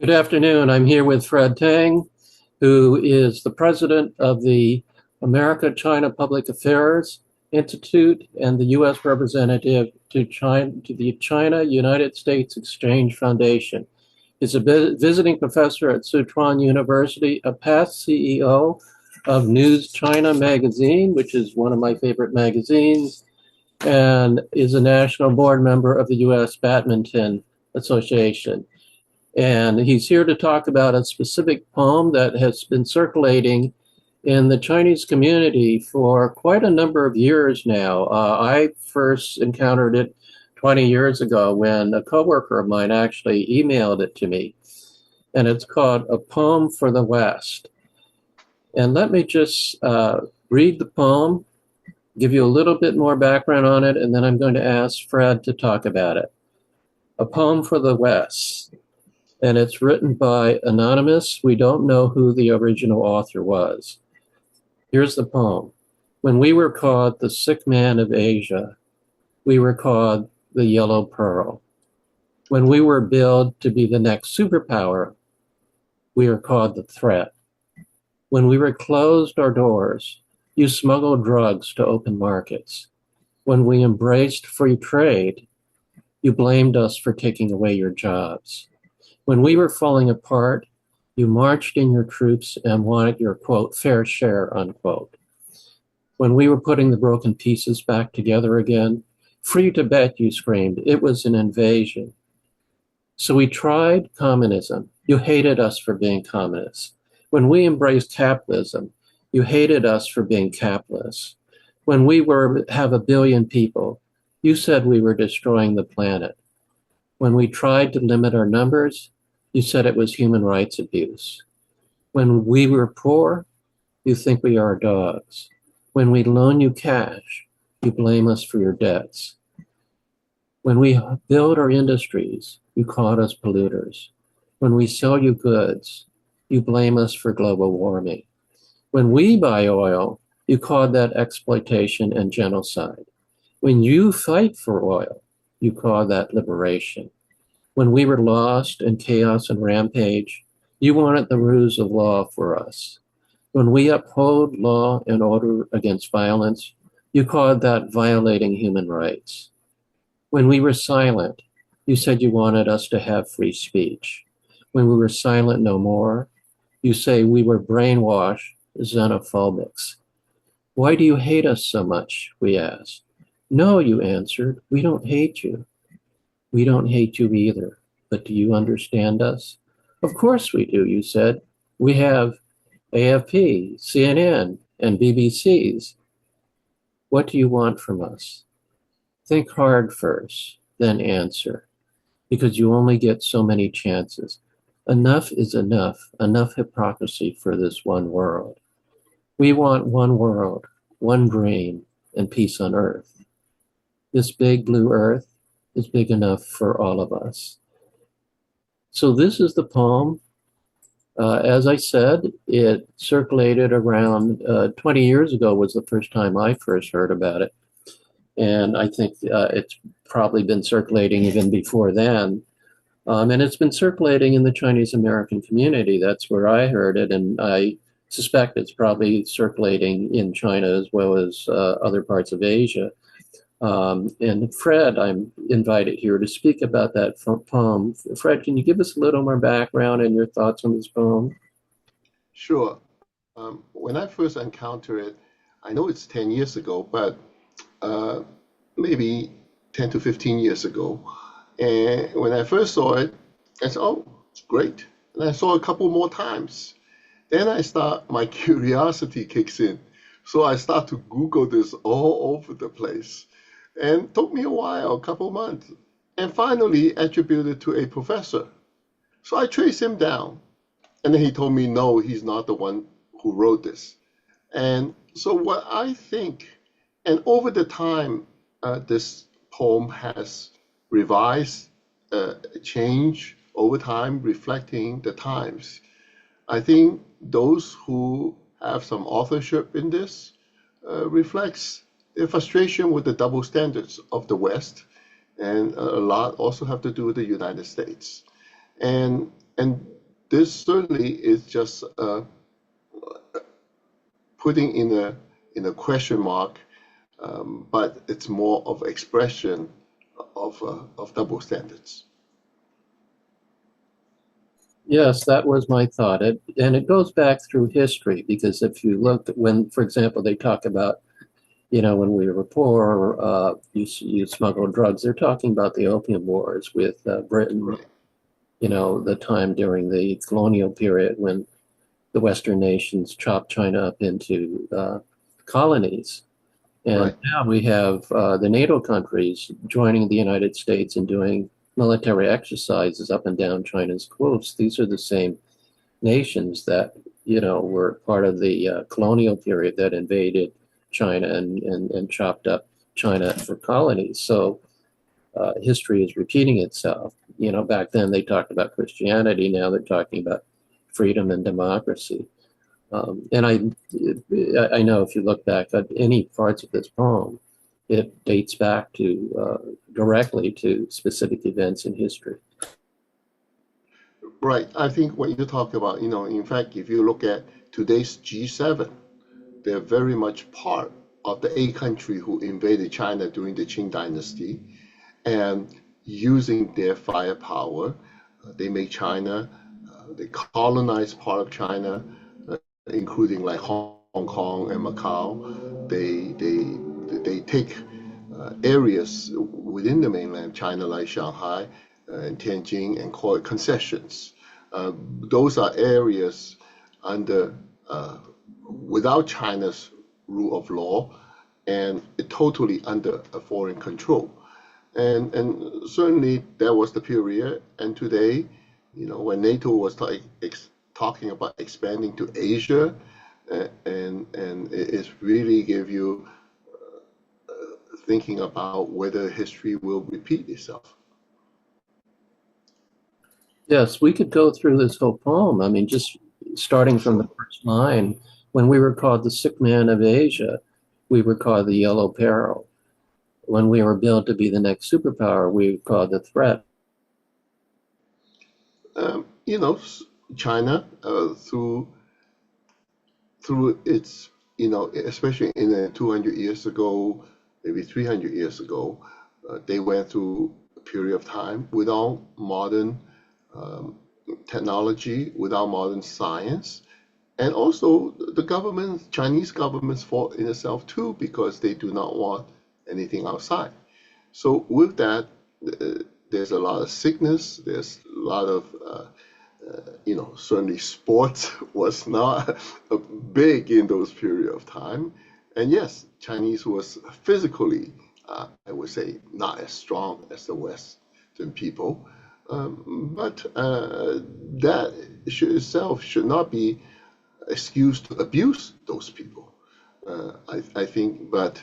Good afternoon. I'm here with Fred Teng, who is the president of the America-China Public Affairs Institute and the U.S. representative to China, to the China-United States Exchange Foundation. He's a visiting professor at Sichuan University, a past CEO of News China magazine, which is one of my favorite magazines, and is a national board member of the U.S. Badminton Association. And he's here to talk about a specific poem that has been circulating in the Chinese community for quite a number of years now. I first encountered it 20 years ago when a coworker of mine actually emailed it to me. And it's called A Poem for the West. And let me just read the poem, give you a little bit more background on it, and then I'm going to ask Fred to talk about it. A Poem for the West. And it's written by anonymous. We don't know who the original author was. Here's the poem. When we were called the sick man of Asia, we were called the yellow pearl. When we were billed to be the next superpower, we were called the threat. When we were closed our doors, you smuggled drugs to open markets. When we embraced free trade, you blamed us for taking away your jobs. When we were falling apart, you marched in your troops and wanted your, quote, fair share, unquote. When we were putting the broken pieces back together again, free to bet, you screamed, it was an invasion. So we tried communism. You hated us for being communists. When we embraced capitalism, you hated us for being capitalists. When we have 1 billion people, you said we were destroying the planet. When we tried to limit our numbers, you said it was human rights abuse. When we were poor, you think we are dogs. When we loan you cash, you blame us for your debts. When we build our industries, you call us polluters. When we sell you goods, you blame us for global warming. When we buy oil, you call that exploitation and genocide. When you fight for oil, you call that liberation. When we were lost in chaos and rampage, you wanted the rules of law for us. When we uphold law and order against violence, you called that violating human rights. When we were silent, you said you wanted us to have free speech. When we were silent no more, you say we were brainwashed xenophobics. Why do you hate us so much? We asked. No, you answered, we don't hate you. We don't hate you either, but do you understand us? Of course we do, you said. We have AFP, CNN, and BBCs. What do you want from us? Think hard first, then answer, because you only get so many chances. Enough is enough hypocrisy for this one world. We want one world, one dream, and peace on earth. This big blue earth is big enough for all of us. So this is the poem. As I said, it circulated around 20 years ago was the first time I first heard about it. And I think it's probably been circulating even before then. And it's been circulating in the Chinese American community. That's where I heard it. And I suspect it's probably circulating in China as well as other parts of Asia. And Fred, I'm invited here to speak about that poem. Fred, can you give us a little more background and your thoughts on this poem? Sure. When I first encountered it, I know it's 10 years ago, but uh, maybe 10 to 15 years ago. And when I first saw it, I said, oh, it's great. And I saw it a couple more times. Then my curiosity kicks in. So I start to Google this all over the place. And it took me a while, a couple months, and finally attributed to a professor. So I traced him down. And then he told me, no, he's not the one who wrote this. And so what I think, and over the time, this poem has revised, changed over time, reflecting the times. I think those who have some authorship in this reflects their frustration with the double standards of the West, and a lot also have to do with the United States. And and this certainly is just putting in a question mark, but it's more of expression of double standards. Yes, that was my thought. And it goes back through history because if you look at when, for example, they talk about, when we were poor, you smuggled drugs. They're talking about the Opium Wars with Britain, Right, the time during the colonial period when the Western nations chopped China up into colonies. And right, now we have the NATO countries joining the United States and doing military exercises up and down China's coast. These are the same nations that, were part of the colonial period that invaded China and chopped up China for colonies. So history is repeating itself. Back then they talked about Christianity. Now they're talking about freedom and democracy. And I know if you look back at any parts of this poem, it dates back to directly to specific events in history. right. I think what you talk about, in fact, if you look at today's G7, they're very much part of the eight country who invaded China during the Qing Dynasty, and using their firepower, they make China, they colonize part of China, including like Hong Kong and Macau. They take areas within the mainland China like Shanghai and Tianjin and call it concessions. Those are areas under without China's rule of law and totally under a foreign control. And certainly that was the period. And today, when NATO was talking about expanding to Asia, and it really gave you thinking about whether history will repeat itself. Yes, we could go through this whole poem. I mean, just starting from the Sure. first line, when we were called the sick man of Asia, we were called the yellow peril. When we were billed to be the next superpower, we were called the threat. You know, China through its, especially in 200 years ago, maybe 300 years ago, they went through a period of time without modern um, technology, without modern science. And also, the government, Chinese government's fault in itself too, because they do not want anything outside. So with that, there's a lot of sickness. There's a lot of certainly sports was not big in those period of time. And yes, Chinese was physically, I would say, not as strong as the Western people. But that itself should not be excuse to abuse those people. I think, but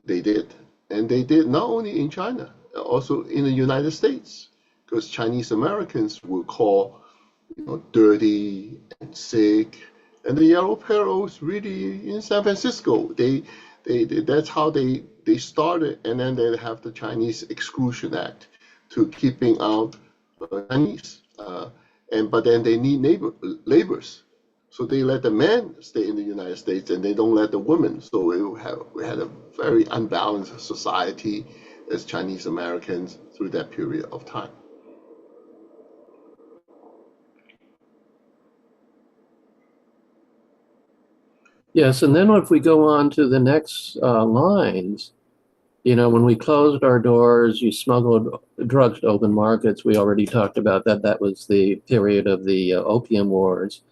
they did. And they did not only in China, also in the United States, because Chinese Americans will call, dirty and sick. And the yellow perils really in San Francisco. That's how they started, and then they have the Chinese Exclusion Act to keeping out Chinese. But then they need laborers. So they let the men stay in the United States and they don't let the women. So we had a very unbalanced society as Chinese Americans through that period of time. Yes, and then if we go on to the next lines, when we closed our doors, you smuggled drugs to open markets. We already talked about that. That was the period of the Opium Wars.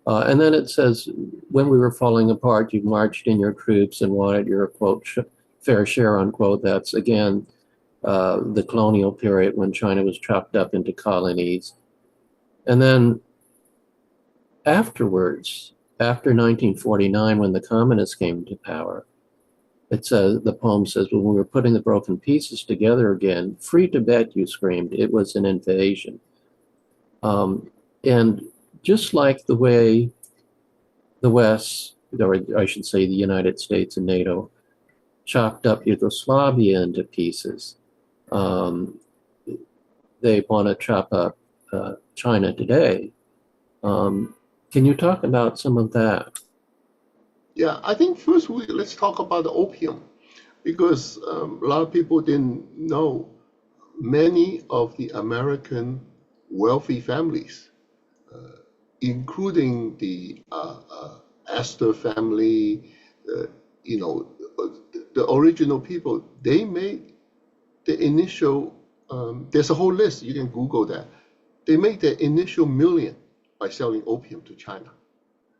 And then it says, when we were falling apart, you marched in your troops and wanted your, quote, fair share, unquote. That's, again, the colonial period when China was chopped up into colonies. And then afterwards, after 1949, when the communists came to power, it says, the poem says, when we were putting the broken pieces together again, free Tibet, you screamed, it was an invasion. And just like the way the West, or I should say the United States and NATO, chopped up Yugoslavia into pieces, they want to chop up China today. Um, can you talk about some of that? Yeah, I think first let's talk about the opium because a lot of people didn't know many of the American wealthy families, including the Astor family, uh, you know, the original people, they made the initial, there's a whole list, you can Google that. They made their initial million by selling opium to China.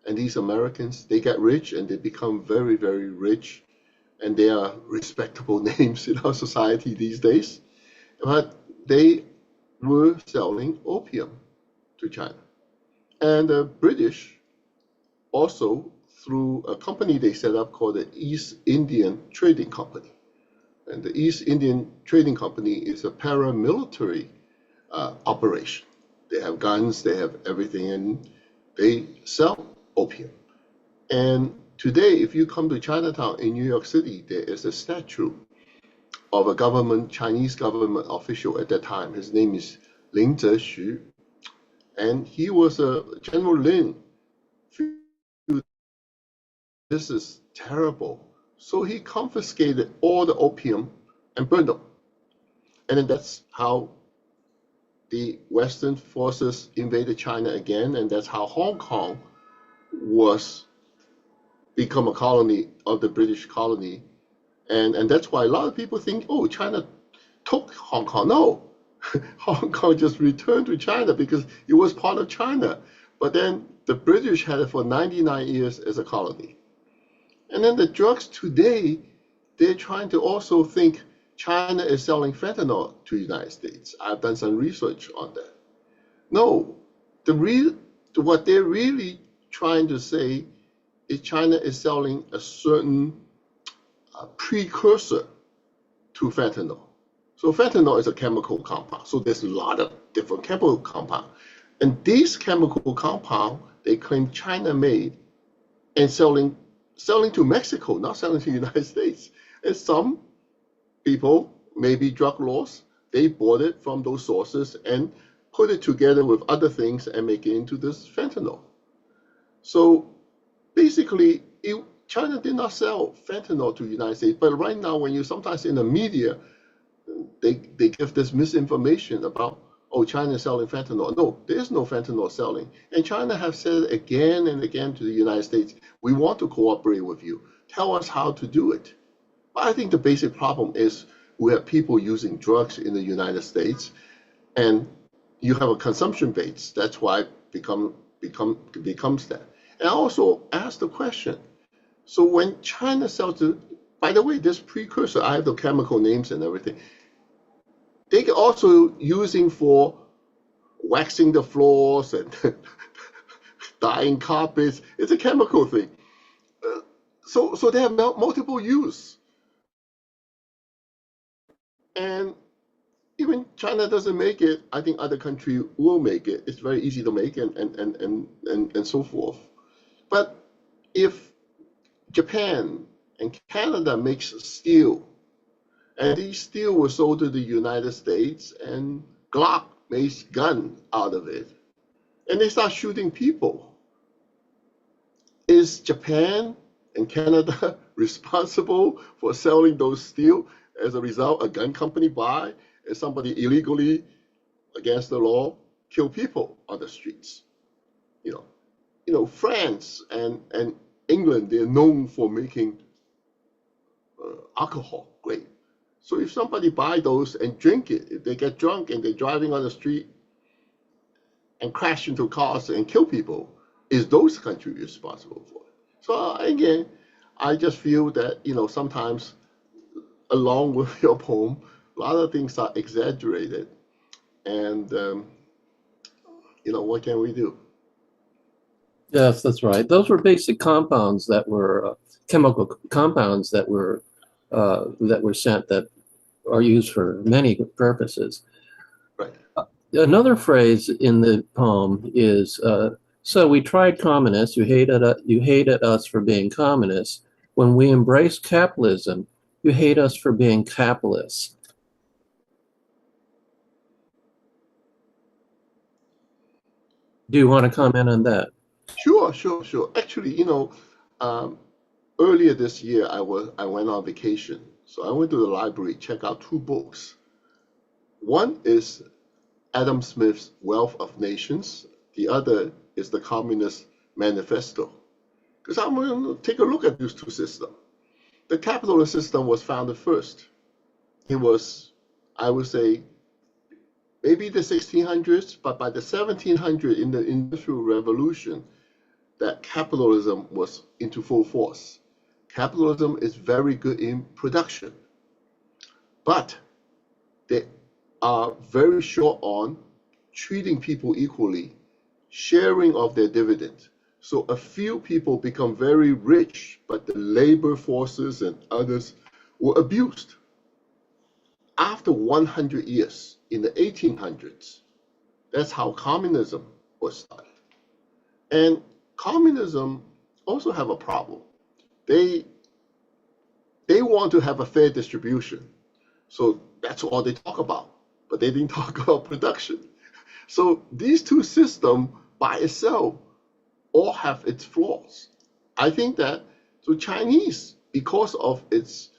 And these Americans, they get rich and they become very, very rich. And they are respectable names in our society these days. But they were selling opium to China. And the British also, through a company they set up called the East Indian Trading Company. And the East Indian Trading Company is a paramilitary operation. They have guns, they have everything, and they sell opium. And today, if you come to Chinatown in New York City, there is a statue of a Chinese government official at that time. His name is Lin Zexu, and he was a General Lin. This is terrible. So he confiscated all the opium and burned them. And then that's how the Western forces invaded China again, and that's how Hong Kong was become a colony of the British colony. And that's why a lot of people think, oh, China took Hong Kong. No, Hong Kong just returned to China because it was part of China. But then the British had it for 99 years as a colony. And then the drugs today, they're trying to also think China is selling fentanyl to the United States. I've done some research on that. No, what they're really trying to say is China is selling a certain precursor to fentanyl. So fentanyl is a chemical compound. So there's a lot of different chemical compounds. And these chemical compounds, they claim China made and selling to Mexico, not selling to the United States. And some people, maybe drug lords, they bought it from those sources and put it together with other things and make it into this fentanyl. So basically, China did not sell fentanyl to the United States, but right now, when you sometimes in the media, they give this misinformation about, oh, China is selling fentanyl. No, there is no fentanyl selling. And China has said again and again to the United States, we want to cooperate with you. Tell us how to do it. But I think the basic problem is we have people using drugs in the United States, and you have a consumption base. That's why it becomes that. And I also ask the question, so when China sells the, by the way, this precursor, I have the chemical names and everything, they can also using for waxing the floors and dyeing carpets. It's a chemical thing. So they have multiple use. And even China doesn't make it, I think other country will make it. It's very easy to make and so forth. But if Japan and Canada makes steel, and these steel was sold to the United States, and Glock makes gun out of it, and they start shooting people. Is Japan and Canada responsible for selling those steel? As a result, a gun company buy and somebody illegally, against the law, kill people on the streets. You know, France and England, they're known for making alcohol great. So if somebody buy those and drink it, if they get drunk and they're driving on the street and crash into cars and kill people, is those countries responsible for it? So again, I just feel that sometimes, along with your poem, a lot of things are exaggerated, and what can we do? Yes, that's right. Those were basic compounds that were chemical compounds that were sent that are used for many purposes. Right. Another phrase in the poem is, "So we tried communists. You hated us for being communists. When we embraced capitalism, you hate us for being capitalists." Do you want to comment on that? Sure, sure, sure. Actually, um, earlier this year I went on vacation, so I went to the library, check out two books. One is Adam Smith's Wealth of Nations. The other is the Communist Manifesto. Because I'm going to take a look at these two systems. The capitalist system was founded first. It was, I would say, maybe the 1600s, but by the 1700s in the Industrial Revolution, that capitalism was into full force. Capitalism is very good in production, but they are very short on treating people equally, sharing of their dividends. So a few people become very rich, but the labor forces and others were abused. After 100 years, in the 1800s, that's how communism was started. And communism also have a problem. They they want to have a fair distribution. So that's all they talk about. But they didn't talk about production. So these two systems by itself all have its flaws. I think that so Chinese, because of its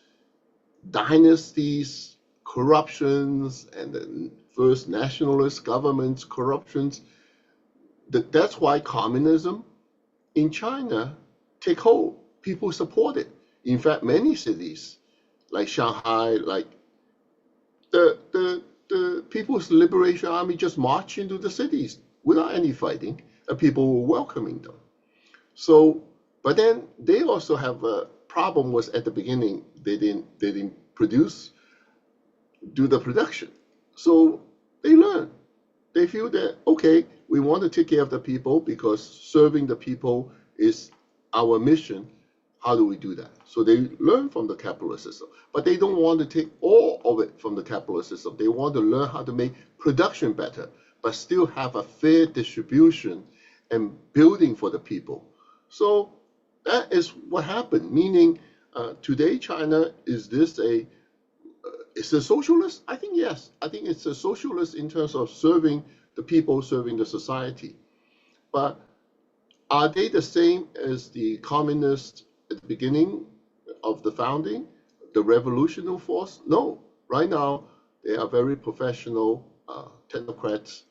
dynasties, corruptions, and the first nationalist governments corruptions, that's why communism in China take hold. People support it. In fact, many cities like Shanghai, like the People's Liberation Army just marched into the cities without any fighting, and people were welcoming them. So, but then they also have a problem was at the beginning they didn't do the production. So they learn. They feel that okay, we want to take care of the people because serving the people is our mission. How do we do that? So they learn from the capitalist system, but they don't want to take all of it from the capitalist system. They want to learn how to make production better, but still have a fair distribution and building for the people. So that is what happened. Meaning, today China is a socialist? I think yes. I think it's a socialist in terms of serving the people, serving the society. But are they the same as the communists at the beginning of the founding, the revolutionary force? No. Right now, they are very professional technocrats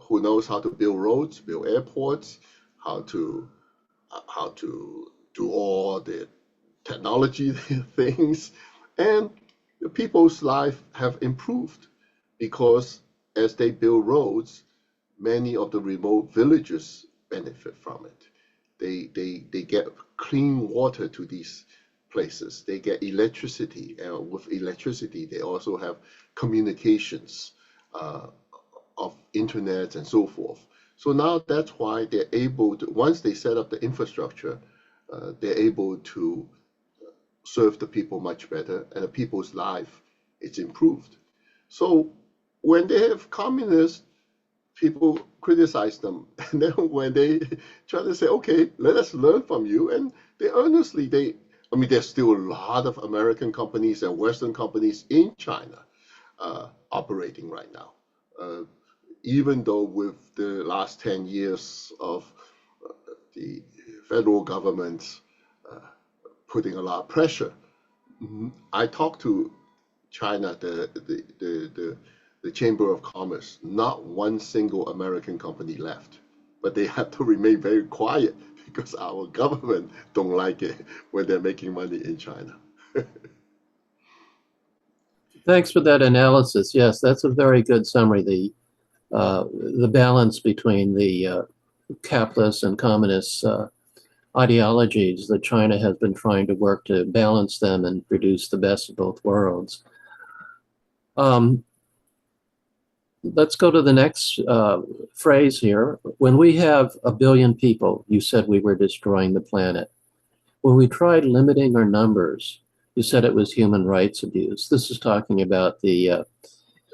who knows how to build roads, build airports, how to how to do all the technology things, and the people's life have improved because as they build roads, many of the remote villages benefit from it. They get clean water to these places. They get electricity, and with electricity, they also have communications uh, of internet and so forth. So now that's why they're able to, once they set up the infrastructure, they're able to serve the people much better, and the people's life is improved. So when they have communists, people criticize them, and then when they try to say, "Okay, let us learn from you," and they earnestly, I mean, there's still a lot of American companies and Western companies in China operating right now. Uh, Even though with the last 10 years of the federal government uh, putting a lot of pressure, I talked to China, the Chamber of Commerce. Not one single American company left, but they have to remain very quiet because our government don't like it when they're making money in China. Thanks for that analysis. Yes, that's a very good summary. The balance between the capitalist and communist ideologies that China has been trying to work to balance them and produce the best of both worlds. Um, let's go to the next phrase here. When we have a billion people, you said we were destroying the planet. When we tried limiting our numbers, you said it was human rights abuse. This is talking about the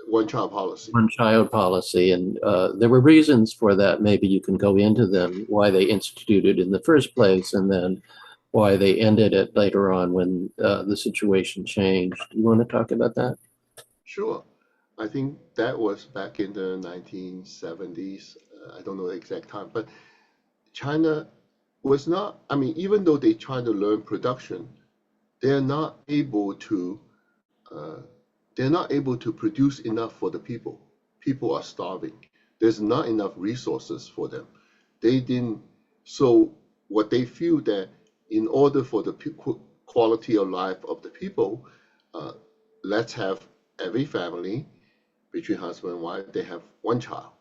One child policy. one child policy, and there were reasons for that. Maybe you can go into them, why they instituted in the first place, and then why they ended it later on when the situation changed. You want to talk about that? Sure. I think that was back in the 1970s. I don't know the exact time, but China was not, I mean, even though they try to learn production, they're not able to uh, they're not able to produce enough for the people. People are starving. There's not enough resources for them. They didn't. So what they feel that in order for the quality of life of the people, uh, let's have every family between husband and wife, they have one child.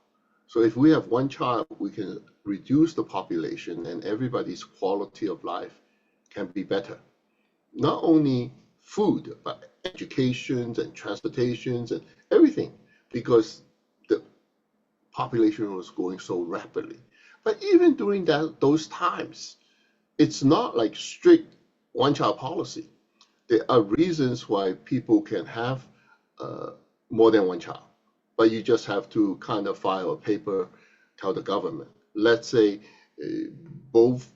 So if we have one child, we can reduce the population and everybody's quality of life can be better. Not only food, but educations and transportations and everything, because the population was growing so rapidly. But even during those times, it's not like strict one-child policy. There are reasons why people can have uh, more than one child, but you just have to kind of file a paper, tell the government. Let's say uh, both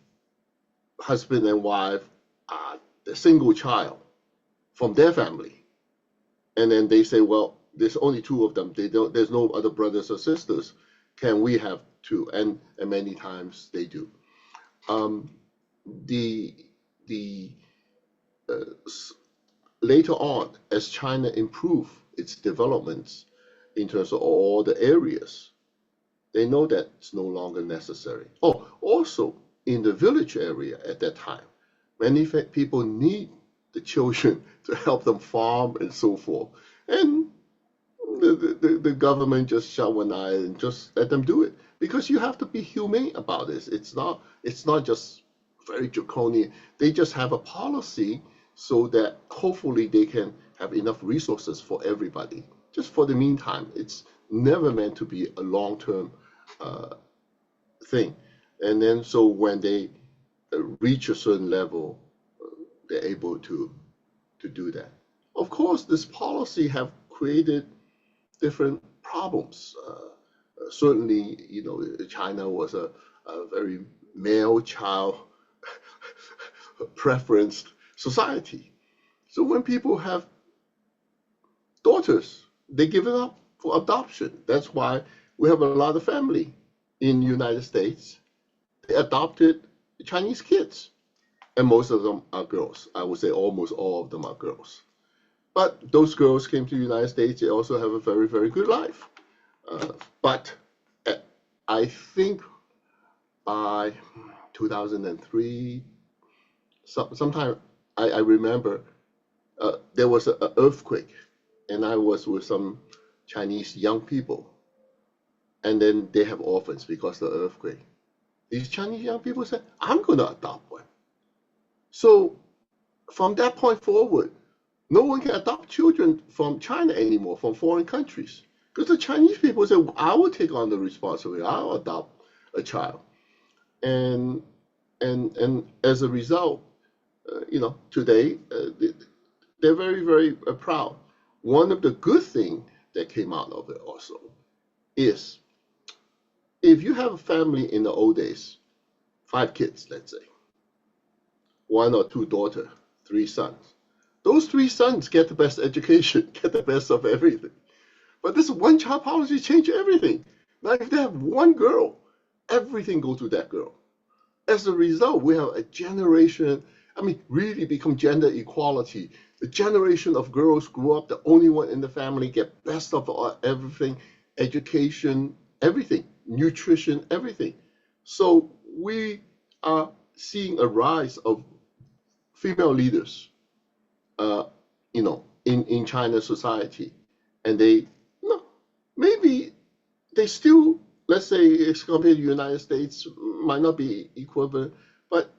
husband and wife are the single child from their family, and then they say, well, there's only two of them. They don't. There's no other brothers or sisters. Can we have two? And many times they do. Um, the the uh, later on, as China improved its developments in terms of all the areas, they know that it's no longer necessary. Oh, also in the village area at that time, many people need the children to help them farm and so forth. And the government just shut one eye and just let them do it because you have to be humane about this. It's not just very draconian. They just have a policy so that hopefully they can have enough resources for everybody. Just for the meantime, it's never meant to be a long-term uh, thing. And then so when they reach a certain level, they're able to do that. Of course, this policy have created different problems. Certainly, China was a very male child preferenced society. So when people have daughters, they give it up for adoption. That's why we have a lot of family in the United States. They adopted Chinese kids, and most of them are girls. I would say almost all of them are girls. But those girls came to the United States. They also have a very, very good life. But I think by 2003, sometime I remember there was an earthquake, and I was with some Chinese young people, and then they have orphans because of the earthquake. These Chinese young people said, "I'm going to adopt one." So from that point forward, no one can adopt children from China anymore, from foreign countries. Because the Chinese people say, I will take on the responsibility, I'll adopt a child. And as a result, today they're very, very proud. One of the good things that came out of it also is if you have a family in the old days, 5 kids, let's say, one or two daughters, 3 sons. Those 3 sons get the best education, get the best of everything. But this one-child policy changed everything. Now, if they have one girl, everything goes to that girl. As a result, we have a generation, I mean, really become gender equality. The generation of girls grew up, the only one in the family, get best of everything, education, everything, nutrition, everything. So we are seeing a rise of female leaders, uh, in China society, and they, maybe they still, let's say, as compared to the United States, might not be equivalent, but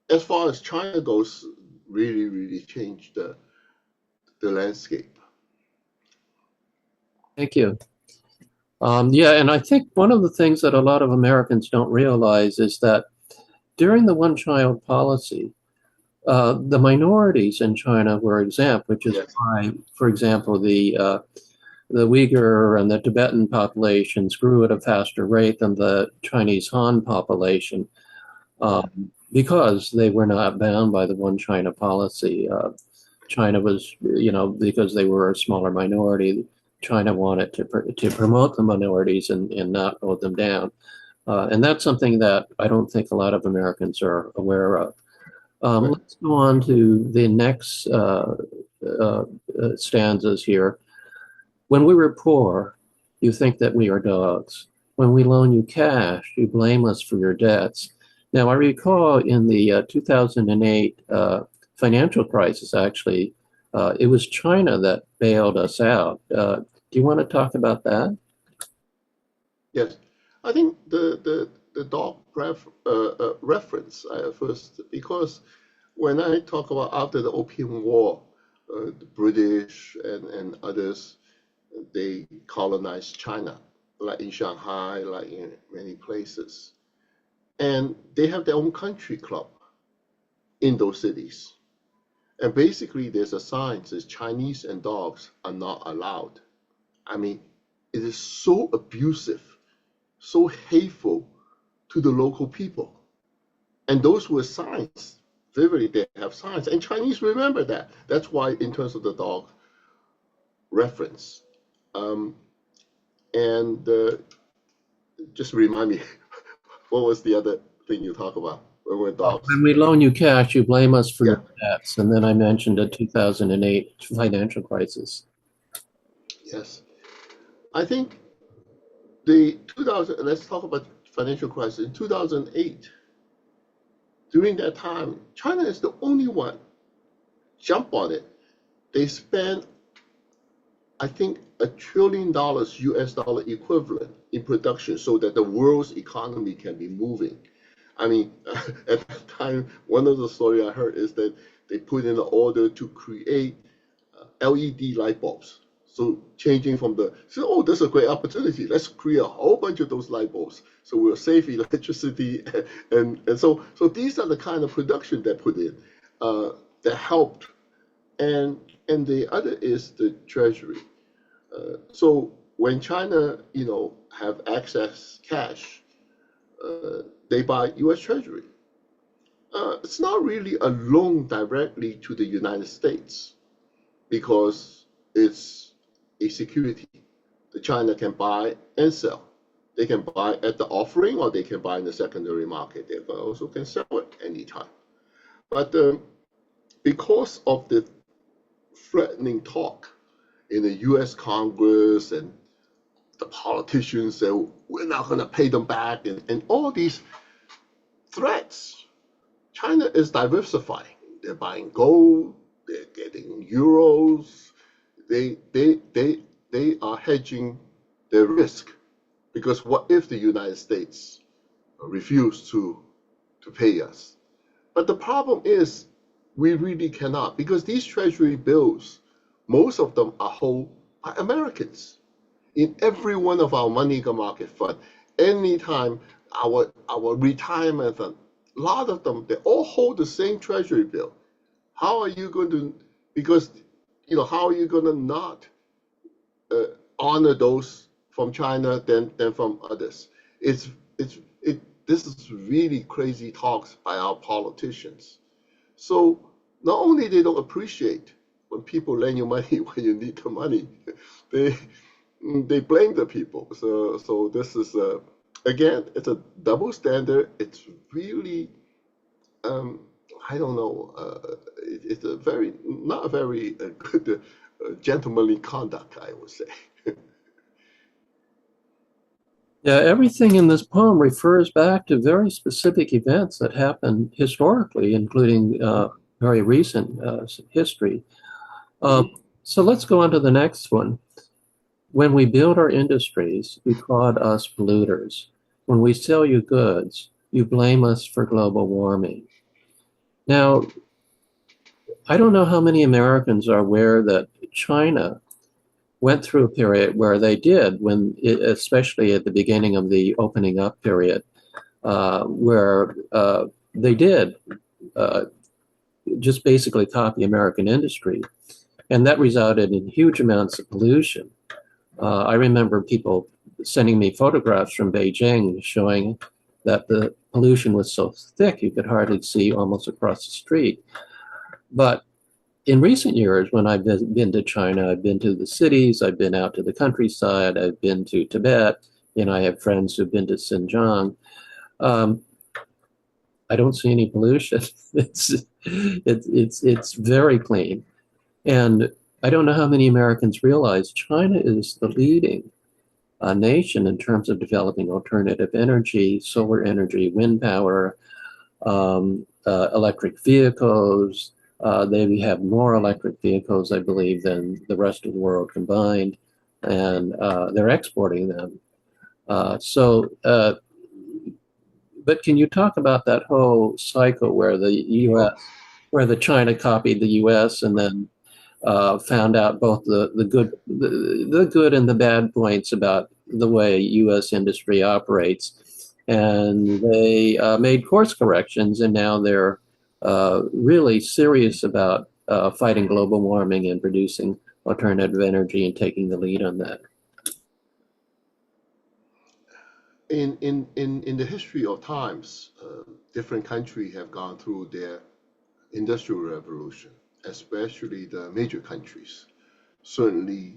as far as China goes, really, really changed the landscape. Thank you. Yeah, and I think one of the things that a lot of Americans don't realize is that during the one-child policy, the minorities in China were exempt, which is Yes. why, for example, the Uyghur and the Tibetan populations grew at a faster rate than the Chinese Han population because they were not bound by the one China policy. China was, because they were a smaller minority, China wanted to promote the minorities and not vote them down. And that's something that I don't think a lot of Americans are aware of. Right. Let's go on to the next stanzas here. When we were poor, you think that we are dogs. When we loan you cash, you blame us for your debts. Now, I recall in the 2008 financial crisis, actually, it was China that bailed us out. Do you want to talk about that? Yes. I think the dog reference first, because when I talk about after the Opium War, the British and others, they colonized China, like in Shanghai, like in many places. And they have their own country club in those cities. And basically, there's a sign that says Chinese and dogs are not allowed. I mean, it is so abusive, so hateful to the local people. And those were signs. Vividly, they have signs. And Chinese remember that. That's why, in terms of the dog reference. Um, and just remind me, what was the other thing you talk about? Where were Well, dogs? when we loan you cash, you blame us for Yeah, your debts. And then I mentioned the 2008 financial crisis. yes. I think the 2000, let's talk about financial crisis. In 2008, during that time, China is the only one jump on it. They spent, I think, $1 trillion US dollar equivalent in production so that the world's economy can be moving. I mean, at that time, one of the story I heard is that they put in an order to create LED light bulbs. So changing from oh, this is a great opportunity. Let's create a whole bunch of those light bulbs. So we'll save electricity. And so these are the kind of production they put in that helped. And the other is the treasury. So when China, have access cash, they buy U.S. Treasury. It's not really a loan directly to the United States because it's a security that China can buy and sell. They can buy at the offering or they can buy in the secondary market. They also can sell it anytime. But because of the threatening talk in the U.S. Congress and the politicians say we're not going to pay them back and all these threats, China is diversifying. They're buying gold, they're getting euros, they are hedging their risk because what if the United States refuse to pay us? But the problem is we really cannot because these treasury bills, most of them are held by Americans. In every one of our money market fund, anytime our retirement fund, a lot of them they all hold the same treasury bill. How are you going to because how are you going to not uh, honor those from China than from others? It this is really crazy talks by our politicians. So not only they don't appreciate when people lend you money when you need the money, they they blame the people. So this is again, it's a double standard. It's really um, I don't know. It's a very not a very good gentlemanly conduct, I would say. Yeah, everything in this poem refers back to very specific events that happened historically, including very recent history. Uh, Mhm. so let's go on to the next one. When we build our industries, you prod us polluters. When we sell you goods, you blame us for global warming. Now, I don't know how many Americans are aware that China went through a period where they did, especially at the beginning of the opening up period, where they did uh, just basically copy American industry. And that resulted in huge amounts of pollution. I remember people sending me photographs from Beijing showing that the pollution was so thick you could hardly see almost across the street. But in recent years, when I've been to China, I've been to the cities, I've been out to the countryside, I've been to Tibet, and I have friends who've been to Xinjiang. Um, I don't see any pollution. It's very clean, and I don't know how many Americans realize China is the leading nation in terms of developing alternative energy, solar energy, wind power, electric vehicles. They have more electric vehicles, I believe, than the rest of the world combined, and they're exporting them. But can you talk about that whole cycle where the Oh, U.S., where the China copied the U.S. and then found out both the good and the bad points about the way U.S. industry operates, and they made course corrections, and now they're really serious about fighting global warming and producing alternative energy and taking the lead on that. in the history of times, different countries have gone through their industrial revolution, especially the major countries. Certainly,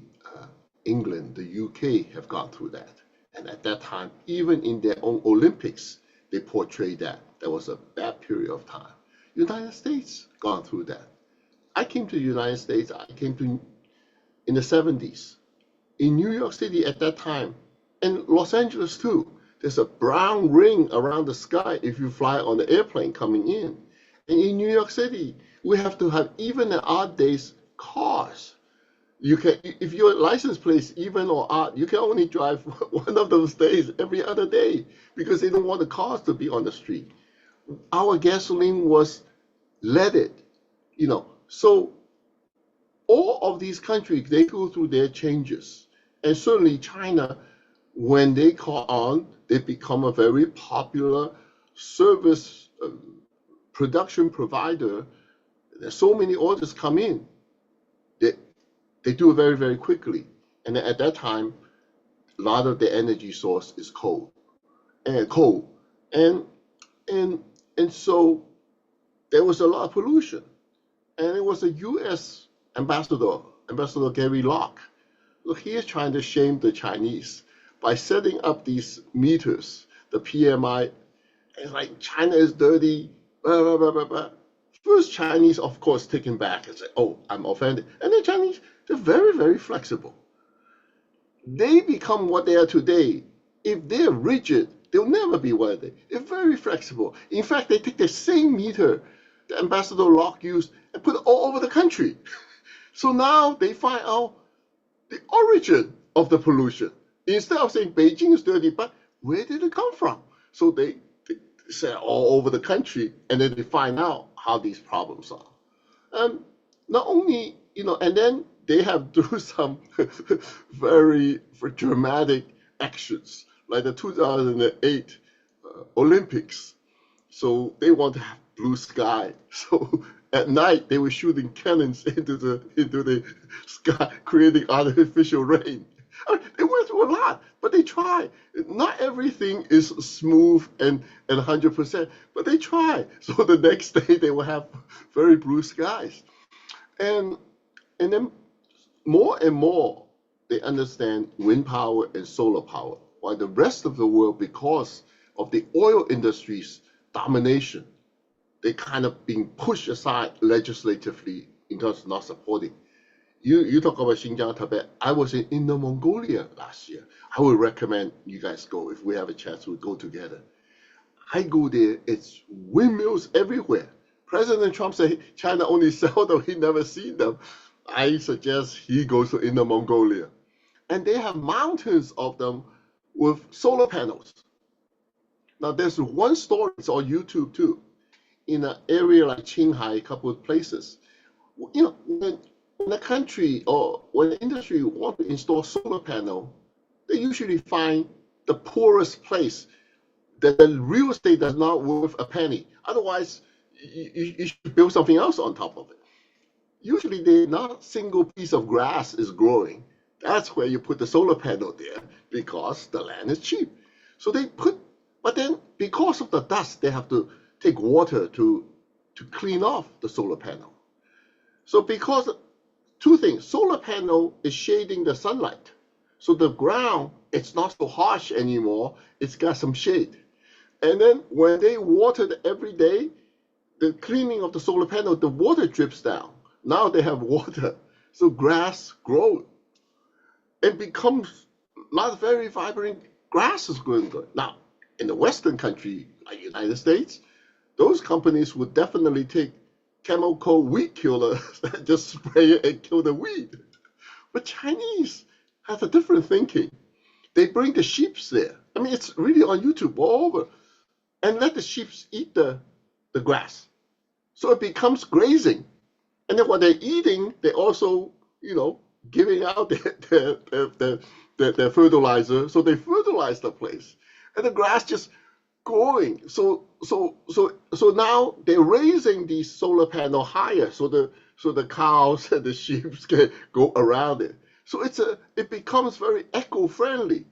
England, the UK have gone through that. And at that time, even in their own Olympics, they portrayed that. There was a bad period of time. United States gone through that. I came to the United States, I came to in the 70s. In New York City at that time, and Los Angeles too, there's a brown ring around the sky if you fly on the airplane coming in. And in New York City, we have to have even and odd days cars. You can, if your license plate is even or odd, you can only drive one of those days every other day because they don't want the cars to be on the street. Our gasoline was leaded, So all of these countries, they go through their changes. And certainly China, when they caught on, they become a very popular service production provider. There's so many orders come in. They, they do it very, very quickly. And at that time, a lot of the energy source is coal. And and and so there was a lot of pollution. And it was a US Ambassador Gary Locke. Look, he is trying to shame the Chinese by setting up these meters, the PMI. It's like China is dirty, blah, blah, blah, blah, blah. First, Chinese, of course, taken back and say, oh, I'm offended. And the Chinese, they're very, very flexible. They become what they are today. If they're rigid, they'll never be what they are. They're very flexible. In fact, they take the same meter that Ambassador Locke used and put it all over the country. So now they find out the origin of the pollution. Instead of saying Beijing is dirty, but where did it come from? So they say all over the country, and then they find out how these problems are. Not only, and then they have do some very dramatic actions, like the 2008 Olympics. So they want to have blue sky. So at night they were shooting cannons into the sky, creating artificial rain. I mean, they went through a lot, but they try. Not everything is smooth and 100%, but they try. So the next day they will have very blue skies, and and then more and more they understand wind power and solar power, while the rest of the world, because of the oil industry's domination, they kind of being pushed aside legislatively in terms of not supporting. You talk about Xinjiang, Tibet. I was in Inner Mongolia last year. I would recommend you guys go if we have a chance. We go together. I go there. It's windmills everywhere. President Trump said China only sell them. He never seen them. I suggest he goes to Inner Mongolia, and they have mountains of them with solar panels. Now there's one story. It's on YouTube too. In an area like Qinghai, a couple of places, when a country or when the industry want to install solar panel, they usually find the poorest place that the real estate does not worth a penny. Otherwise, you should build something else on top of it. Usually, they not a single piece of grass is growing. That's where you put the solar panel there because the land is cheap. So they put, but then because of the dust, they have to take water to clean off the solar panel. So because two things, solar panel is shading the sunlight. So the ground, it's not so harsh anymore. It's got some shade. And then when they water it every day, the cleaning of the solar panel, the water drips down. Now they have water. So grass grows. It becomes not very vibrant grass is growing good. Now, in the Western country, like United States, those companies would definitely take chemical weed killer and just spray it and kill the weed. But Chinese have a different thinking. They bring the sheeps there. I mean, it's really on YouTube all over, and let the sheeps eat the grass. So it becomes grazing. And then what they're eating, they also, giving out their fertilizer. So they fertilize the place. And the grass just growing. So now they're raising these solar panel higher so the cows and the sheep can go around it. So it becomes very eco-friendly.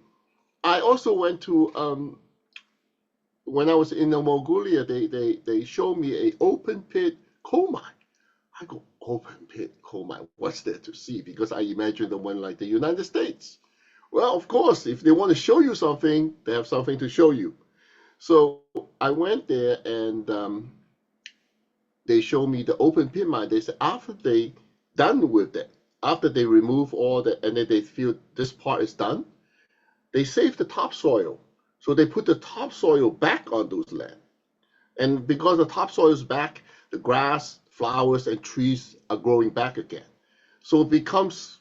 I also went to when I was in Mongolia, they showed me a open pit coal mine. I go, open pit coal mine, what's there to see? Because I imagine the one like the United States. Well, of course, if they want to show you something, they have something to show you. So I went there and they showed me the open pit mine. They said after they done with it, after they remove all the, and then they feel this part is done, they save the topsoil. So they put the topsoil back on those land. And because the topsoil is back, the grass, flowers, and trees are growing back again. So it becomes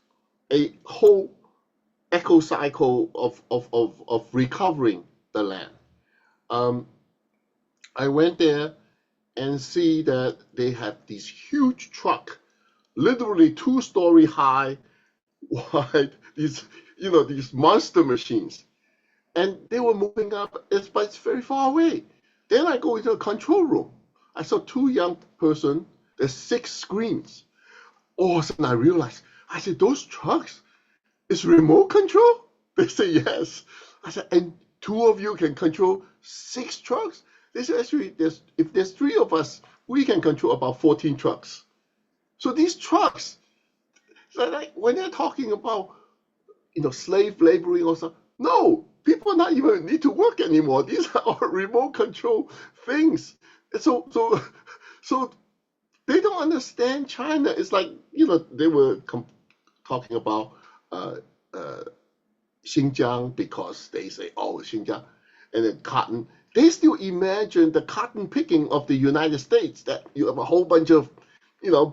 a whole eco cycle of recovering the land. Um, I went there and see that they have these huge truck, literally 2-story high, wide, these monster machines. And they were moving up, but it's very far away. Then I go into a control room. I saw two young person. There's 6 screens. All of a sudden I realized, I said, those trucks is remote control? They say yes. I said, and 2 of you can control 6 trucks? They said, actually, if there's 3 of us, we can control about 14 trucks. So these trucks, like when they're talking about slave laboring or something, no, people not even need to work anymore. These are all remote control things. So they don't understand China. It's like they were talking about uh, uh, Xinjiang because they say, oh, Xinjiang, and then cotton. They still imagine the cotton picking of the United States, that you have a whole bunch of,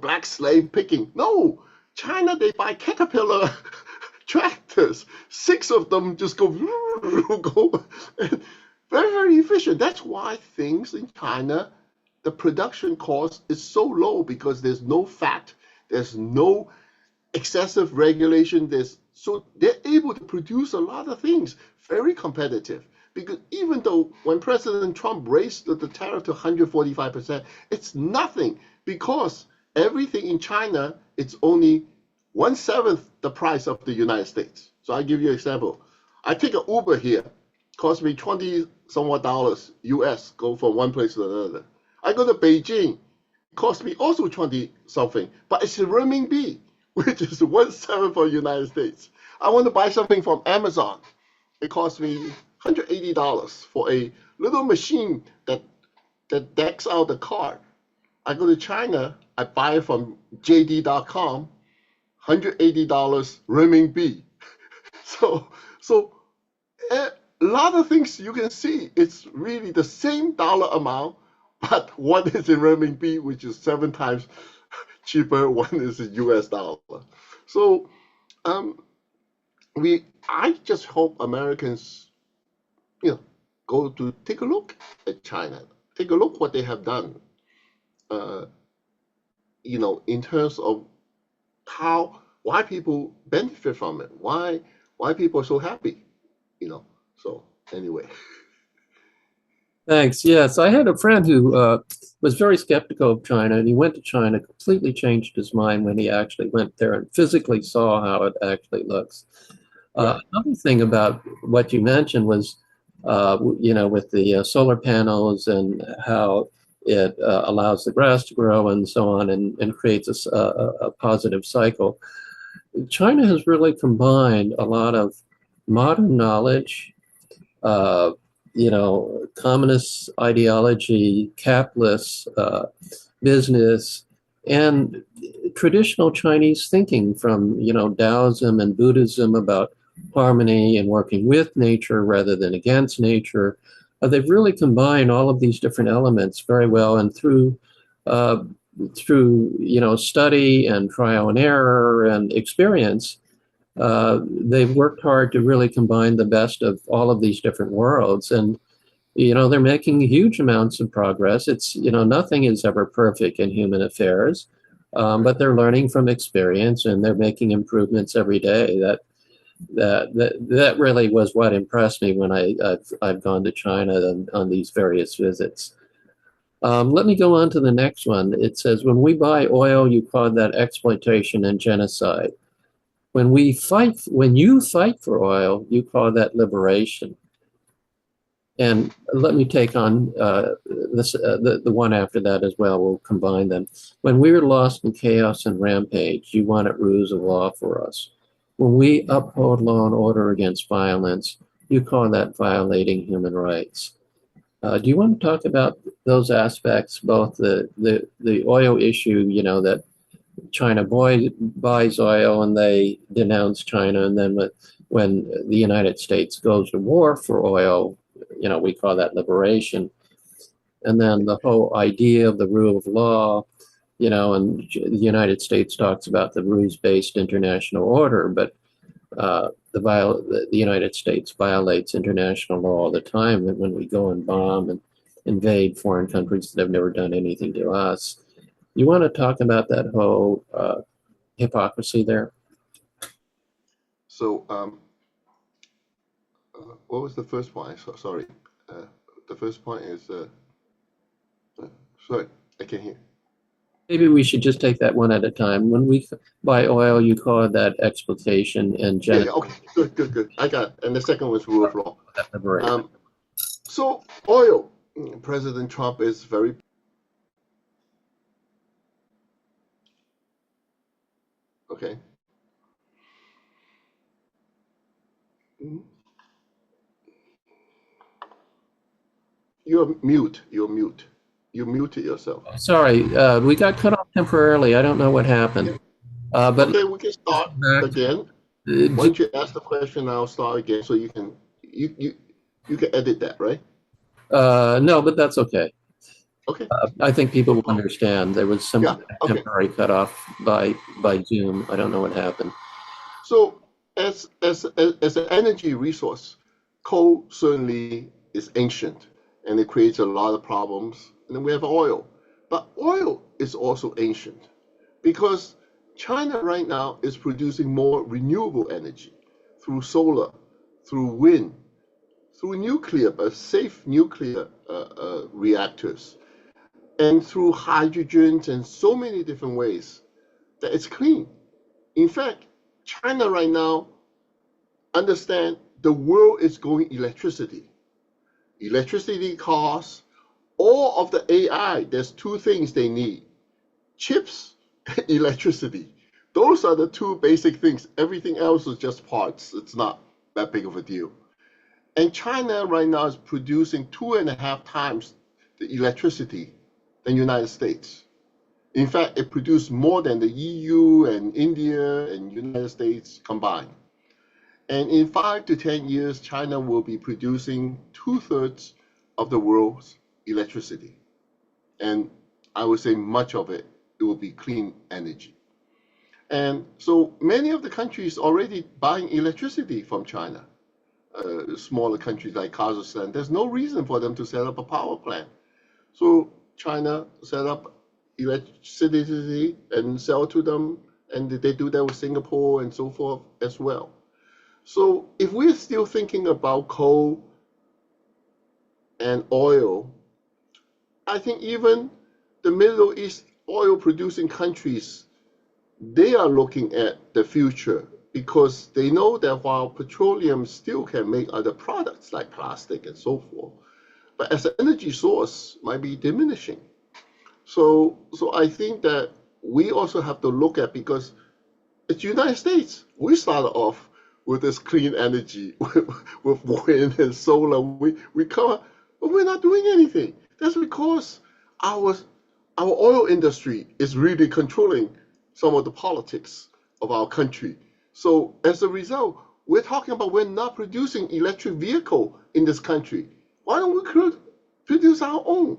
black slave picking. No, China, they buy Caterpillar tractors. 6 of them just go, go very, very efficient. That's why things in China, the production cost is so low because there's no fat, there's no excessive regulation. So they're able to produce a lot of things, very competitive. Because even though when President Trump raised the tariff to 145%, it's nothing because everything in China, it's only 1/7 the price of the United States. So I give you an example. I take an Uber here, cost me 20 somewhat dollars US, go from one place to another. I go to Beijing, cost me also 20 something, but it's a renminbi, which is 1/7 for the United States. I want to buy something from Amazon. It cost me $180 for a little machine that decks out the card. I go to China, I buy it from JD.com, $180 renminbi. So a lot of things you can see. It's really the same dollar amount, but one is in renminbi, which is 7 times cheaper. One is in US dollar. So um, I just hope Americans, go to take a look at China, take a look what they have done, uh, in terms of why people benefit from it, why people are so happy, So anyway, Thanks. Yes, I had a friend who was very skeptical of China, and he went to China, completely changed his mind when he actually went there and physically saw how it actually looks. right, Another thing about what you mentioned was, with the solar panels and how it allows the grass to grow and so on, and creates a positive cycle. China has really combined a lot of modern knowledge, uh, communist ideology, capitalist business, and traditional Chinese thinking from, Taoism and Buddhism about harmony and working with nature rather than against nature. They've really combined all of these different elements very well, and uh, through study and trial and error and experience, they've worked hard to really combine the best of all of these different worlds. And they're making huge amounts of progress. It's, nothing is ever perfect in human affairs, but they're learning from experience and they're making improvements every day. That really was what impressed me when I've gone to China on these various visits. Let me go on to the next one. It says, when we buy oil, you call that exploitation and genocide. When you fight for oil, you call that liberation. And let me take on the one after that as well. We'll combine them. When we were lost in chaos and rampage, you wanted rules of law for us. When we uphold law and order against violence, you call that violating human rights. Do you want to talk about those aspects, both the oil issue, that China buys oil and they denounce China, and then when the United States goes to war for oil, we call that liberation. And then the whole idea of the rule of law, and the United States talks about the rules-based international order, but the United States violates international law all the time when we go and bomb and invade foreign countries that have never done anything to us. You want to talk about that whole hypocrisy there? So, what was the first point? Sorry. The first point is, sorry, I can't hear. Maybe we should just take that one at a time. When we buy oil, you call that exploitation and genocide. Yeah, okay, good. I got it. And the second was rule of law. So oil, President Trump is very okay. You're mute. You're mute. You muted yourself. Sorry, we got cut off temporarily. I don't know what happened. But okay, we can start again. Once you ask the question, I'll start again, so you can edit that, right? No, but that's okay. Okay. I think people will understand. There was some temporary cut off by Zoom. I don't know what happened. So as an energy resource, coal certainly is ancient and it creates a lot of problems. And then we have oil. But oil is also ancient because China right now is producing more renewable energy through solar, through wind, through nuclear, but safe nuclear reactors, and through hydrogens and so many different ways that it's clean. In fact, China right now understand the world is going electricity. Electricity costs, all of the AI, there's two things they need: chips, electricity. Those are the two basic things. Everything else is just parts. It's not that big of a deal. And China right now is producing 2.5 times the electricity than the United States. In fact, it produced more than the EU and India and United States combined. And in 5 to 10 years, China will be producing 2/3 of the world's electricity. And I would say much of it will be clean energy. And so many of the countries already buying electricity from China. Smaller countries like Kazakhstan, there's no reason for them to set up a power plant. So China set up electricity and sell to them, and they do that with Singapore and so forth as well. So if we're still thinking about coal and oil, I think even the Middle East oil producing countries, they are looking at the future because they know that while petroleum still can make other products like plastic and so forth, but as an energy source might be diminishing. So I think that we also have to look at, because it's United States. We started off with this clean energy, with wind and solar. We come, but we're not doing anything. That's because our our oil industry is really controlling some of the politics of our country. So as a result, we're talking about we're not producing electric vehicle in this country. Why don't we produce our own?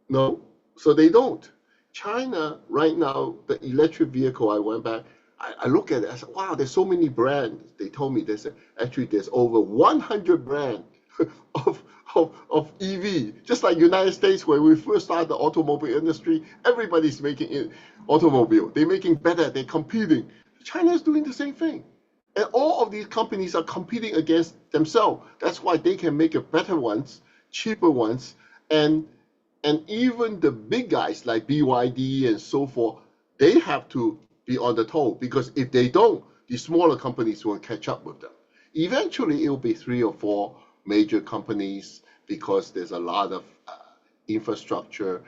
No, so they don't. China right now, the electric vehicle, I went back, I look at it, I said, wow, there's so many brands. They told me there's actually there's over 100 brands of, of EV. Just like United States, when we first started the automobile industry, everybody's making it automobile. They're making better, they're competing. China is doing the same thing. And all of these companies are competing against themselves. That's why they can make it better ones, cheaper ones, and even the big guys like BYD and so forth, they have to be on the toe, because if they don't, the smaller companies will catch up with them. Eventually, it will be three or four major companies, because there's a lot of infrastructure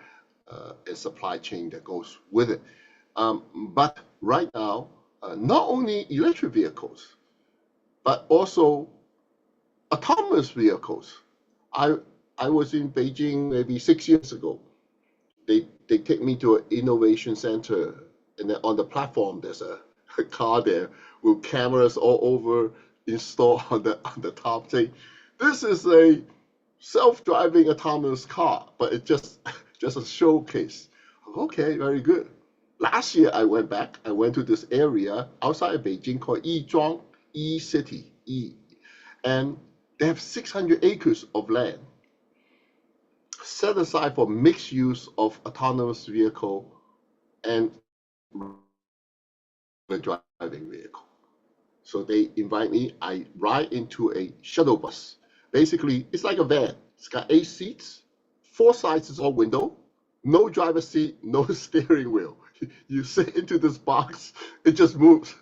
and supply chain that goes with it. But right now, not only electric vehicles, but also autonomous vehicles. I I was in Beijing maybe 6 years ago. They take me to an innovation center, and then on the platform there's a car there with cameras all over installed on the top, saying this is a self-driving autonomous car, but it's just a showcase. Okay, very good. Last year I went back. I went to this area outside of Beijing called Yizhuang, E City, E, and they have 600 acres of land set aside for mixed use of autonomous vehicle and driving vehicle. So they invite me. I ride into a shuttle bus. Basically, it's like a van. It's got 8 seats, 4 sides is all window, no driver's seat, no steering wheel. You sit into this box, it just moves.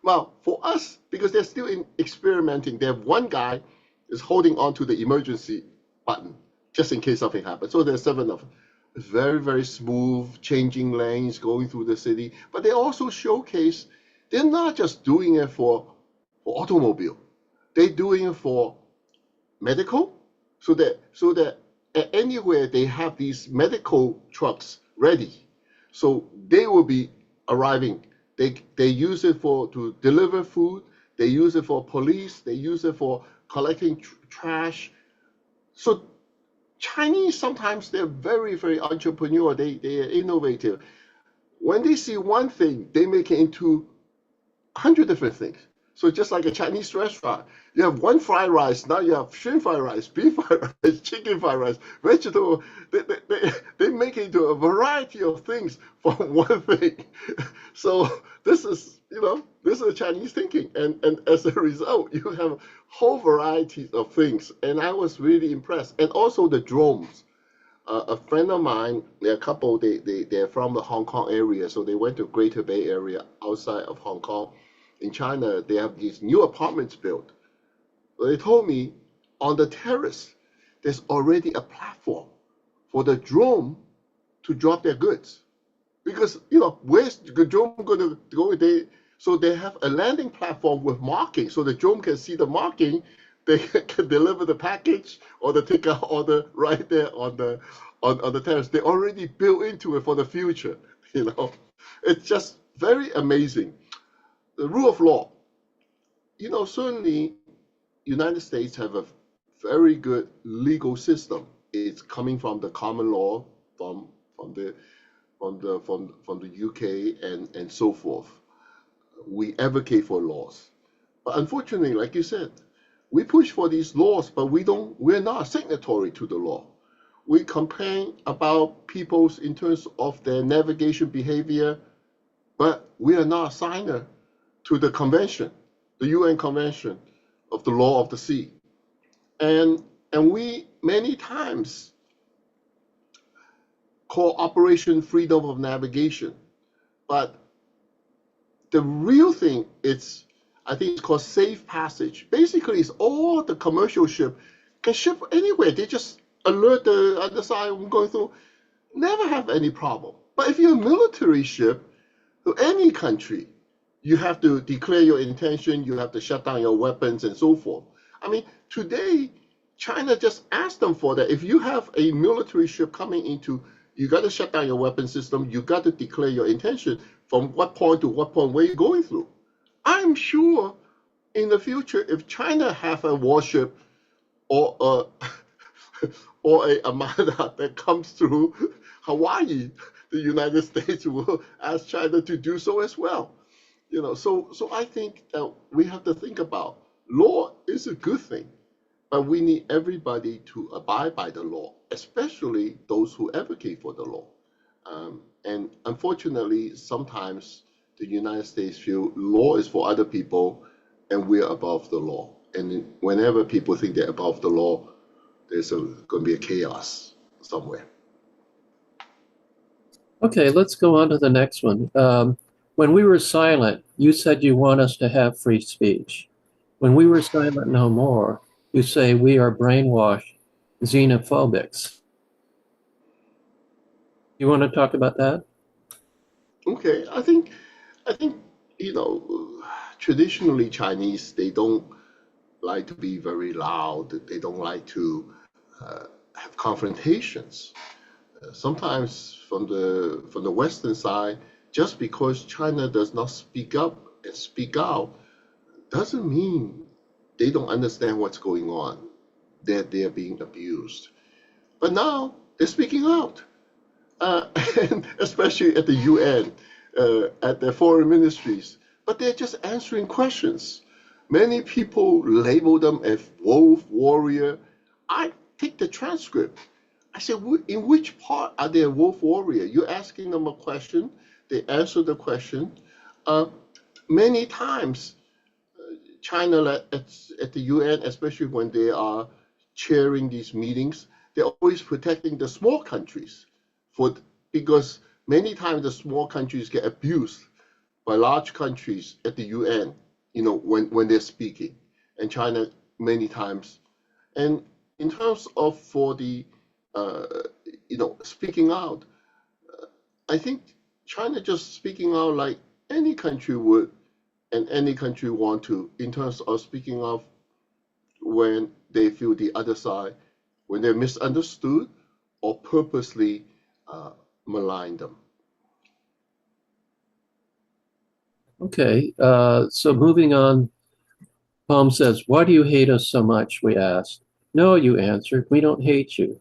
Well, for us, because they're still experimenting, they have one guy is holding on to the emergency button just in case something happens. So there's 7 of them. It's very, very smooth, changing lanes, going through the city. But they also showcase they're not just doing it for automobile. They're doing it for medical, so that anywhere they have these medical trucks ready. So they will be arriving. They use it for to deliver food. They use it for police. They use it for collecting trash. So Chinese sometimes they're very, very entrepreneurial. They are innovative. When they see one thing, they make it into 100 different things. So just like a Chinese restaurant, you have one fried rice, now you have shrimp fried rice, beef fried rice, chicken fried rice, vegetable. They make it into a variety of things from one thing. So this is Chinese thinking, and as a result, you have whole varieties of things. And I was really impressed. And also the drones. A friend of mine, they're a couple, they're from the Hong Kong area, so they went to Greater Bay Area outside of Hong Kong. In China, they have these new apartments built. So they told me on the terrace, there's already a platform for the drone to drop their goods. Because, where's the drone going to go? So they have a landing platform with marking, so the drone can see the marking. They can deliver the package or the takeout order right there on the terrace. They already built into it for the future. It's just very amazing. The rule of law. Certainly, United States have a very good legal system. It's coming from the common law, from the from the UK and so forth. We advocate for laws, but unfortunately, like you said, we push for these laws, but we're not signatory to the law. We complain about people's in terms of their navigation behavior, but we are not a signer to the convention, the UN Convention of the Law of the Sea. And we many times call Operation Freedom of Navigation, but the real thing I think it's called safe passage. Basically, it's all the commercial ship can ship anywhere. They just alert the other side when going through. never have any problem. But if you're a military ship to any country, you have to declare your intention, you have to shut down your weapons and so forth. I mean, today, China just asked them for that. If you have a military ship coming into, you got to shut down your weapon system, you got to declare your intention from what point to what point, where you're going through. I'm sure in the future, if China have a warship or a or a armada that comes through Hawaii, the United States will ask China to do so as well. So I think that we have to think about law is a good thing, but we need everybody to abide by the law, especially those who advocate for the law. And unfortunately, sometimes the United States feel law is for other people and we're above the law. And whenever people think they're above the law, there's going to be a chaos somewhere. Okay, let's go on to the next one. When we were silent, you said you want us to have free speech. When we were silent no more, you say we are brainwashed xenophobics. You want to talk about that? Okay, I think you know traditionally Chinese they don't like to be very loud. They don't like to have confrontations. Sometimes from the Western side, just because China does not speak up and speak out doesn't mean they don't understand what's going on. That they're being abused. But now they're speaking out, uh, and especially at the UN, at their foreign ministries. But they're just answering questions. Many people label them as wolf warrior. I take the transcript. I said, in which part are they a wolf warrior? You're asking them a question, they answer the question. Uh, Many times, China at the UN, especially when they are chairing these meetings, they're always protecting the small countries for because many times the small countries get abused by large countries at the UN, when they're speaking, and China many times. And in terms of for the uh, speaking out, I think China just speaking out like any country would, and any country want to, in terms of speaking out when they feel the other side, when they're misunderstood or purposely uh, malign them. Okay, so moving on, Palm says, why do you hate us so much? We asked. No, you answered, we don't hate you.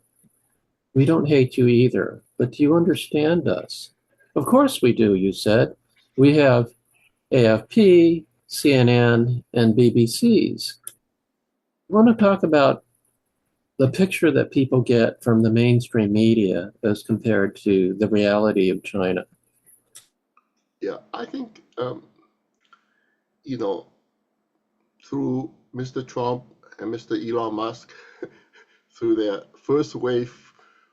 We don't hate you either, but do you understand us? Of course we do, you said. We have AFP, CNN, and BBCs. I want to talk about the picture that people get from the mainstream media as compared to the reality of China. Yeah, I think you know through Mr. Trump and Mr. Elon Musk, through their first wave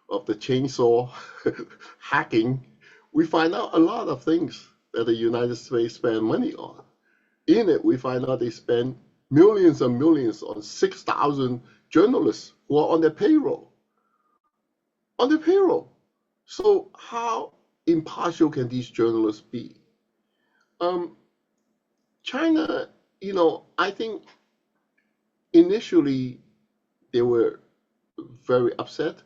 of the chainsaw hacking, we find out a lot of things that the United States spend money on. In it, we find out they spend millions and millions on 6,000 journalists who are on their payroll. On their payroll. So how impartial can these journalists be? Um, China, I think initially they were very upset,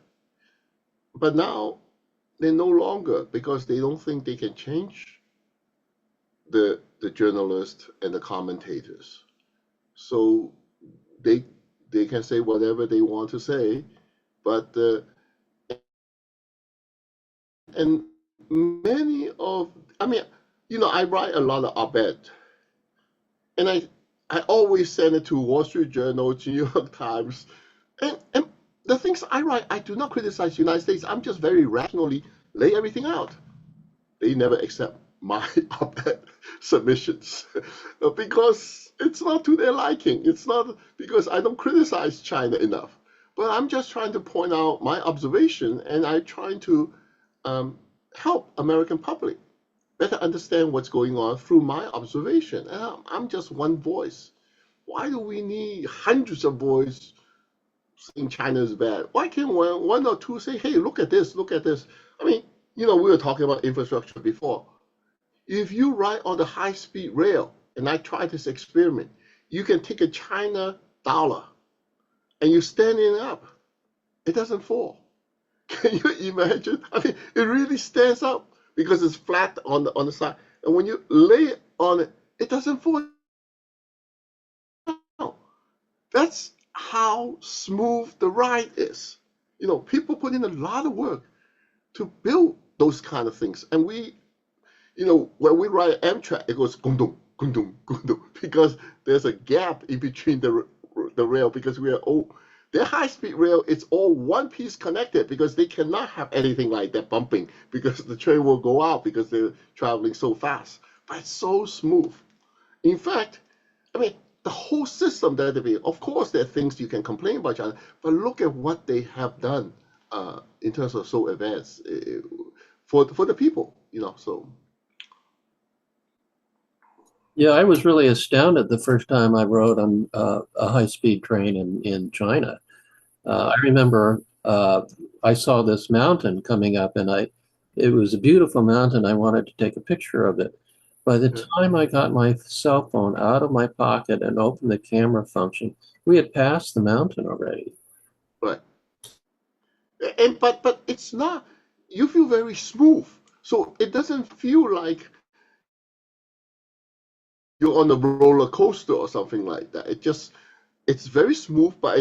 but now they're no longer because they don't think they can change the journalists and the commentators. So they they can say whatever they want to say, but and many of I mean, I write a lot of op-ed, and I always send it to Wall Street Journal, New York Times, and the things I write, I do not criticize the United States. I'm just very rationally lay everything out. They never accept my op-ed submissions because it's not to their liking. It's not because I don't criticize China enough, but I'm just trying to point out my observation, and I'm trying to help American public better understand what's going on through my observation. And I'm just one voice. Why do we need hundreds of voices saying China is bad. Why can't one or two say, hey, look at this, look at this? I mean, we were talking about infrastructure before. If you ride on the high-speed rail, and I tried this experiment, you can take a China dollar and you stand it up. It doesn't fall. Can you imagine? I mean, it really stands up because it's flat on the side. And when you lay it on it, it doesn't fall down. That's how smooth the ride is. People put in a lot of work to build those kind of things. And when we ride Amtrak, it goes gundum, gundum, gundum, because there's a gap in between the rail because we are all their high-speed rail, it's all one piece connected because they cannot have anything like that bumping because the train will go out because they're traveling so fast. But it's so smooth. In fact, I mean, the whole system that they build, of course, there are things you can complain about China, but look at what they have done in terms of so advanced for the people, so. Yeah, I was really astounded the first time I rode on a high-speed train in China. I remember I saw this mountain coming up, and it was a beautiful mountain. I wanted to take a picture of it. By the Yeah, time I got my cell phone out of my pocket and opened the camera function, we had passed the mountain already. right. But it's not. You feel very smooth, so it doesn't feel like you're on a roller coaster or something like that. It's very smooth, but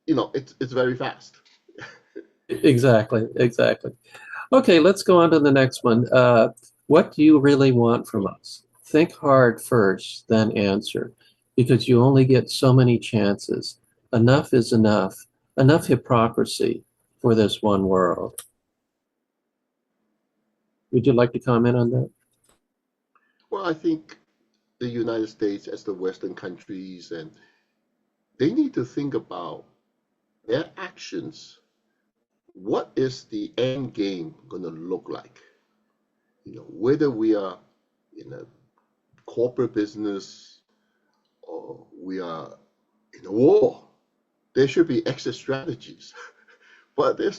it's very fast. Exactly, exactly. Okay, let's go on to the next one. What do you really want from us? Think hard first, then answer, because you only get so many chances. Enough is enough. Enough hypocrisy for this one world. Would you like to comment on that? Well, I think the United States as the Western countries, and they need to think about their actions. What is the end game going to look like? Whether we are in a corporate business or we are in a war, there should be exit strategies. But they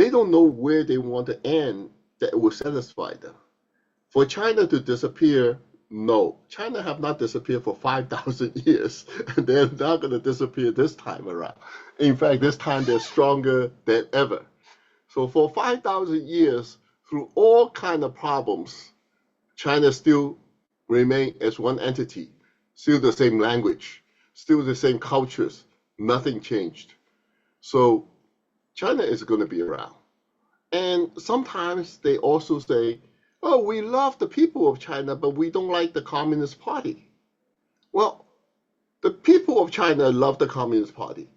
don't know where they want to end that will satisfy them. For China to disappear, no. China have not disappeared for 5,000 years. They're not going to disappear this time around. In fact, this time they're stronger than ever. So for 5,000 years, through all kind of problems, China still remain as one entity, still the same language, still the same cultures. Nothing changed. So China is going to be around. And sometimes they also say, oh, we love the people of China, but we don't like the Communist Party. Well, the people of China love the Communist Party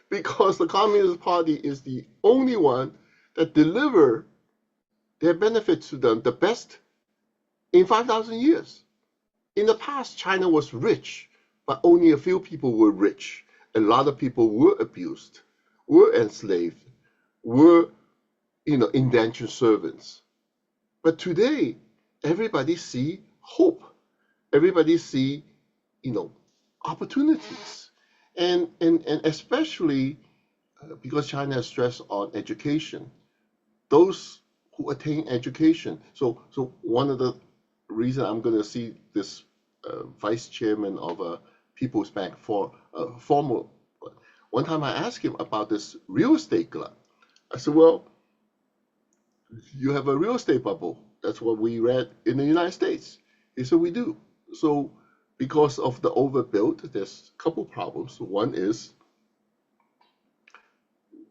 because the Communist Party is the only one that deliver their benefits to them the best in 5,000 years. In the past, China was rich, but only a few people were rich. A lot of people were abused, were enslaved, were, indentured servants. But today, everybody see hope. Everybody see, you know, opportunities. And especially because China has stressed on education, those who attain education. So one of the reason I'm going to see this vice chairman of a People's Bank for formal. One time I asked him about this real estate club. I said, well, you have a real estate bubble. That's what we read in the United States. He said, we do. So because of the overbuilt, there's a couple problems. One is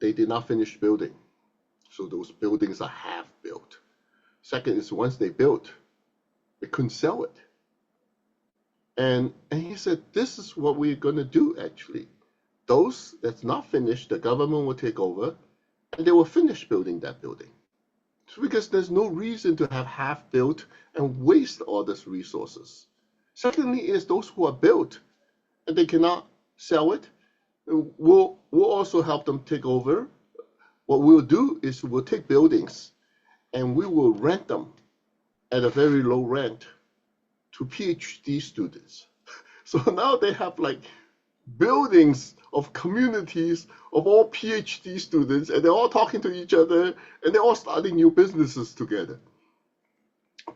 they did not finish building. So those buildings are half built. Second is once they built, they couldn't sell it. And he said, this is what we're going to do actually. Those that's not finished, the government will take over and they will finish building that building. So because there's no reason to have half built and waste all these resources. Secondly is those who are built and they cannot sell it, we'll also help them take over. What we'll do is we'll take buildings and we will rent them at a very low rent to PhD students. So now they have like buildings of communities of all PhD students, and they're all talking to each other, and they're all starting new businesses together.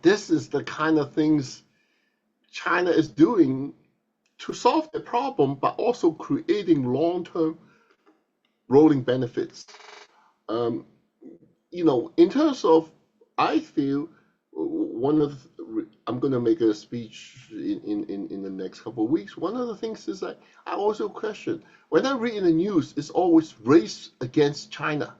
This is the kind of things China is doing to solve the problem, but also creating long-term rolling benefits. Um, in terms of, I feel one of I'm going to make a speech in the next couple of weeks. One of the things is that I also question when I read in the news, it's always race against China.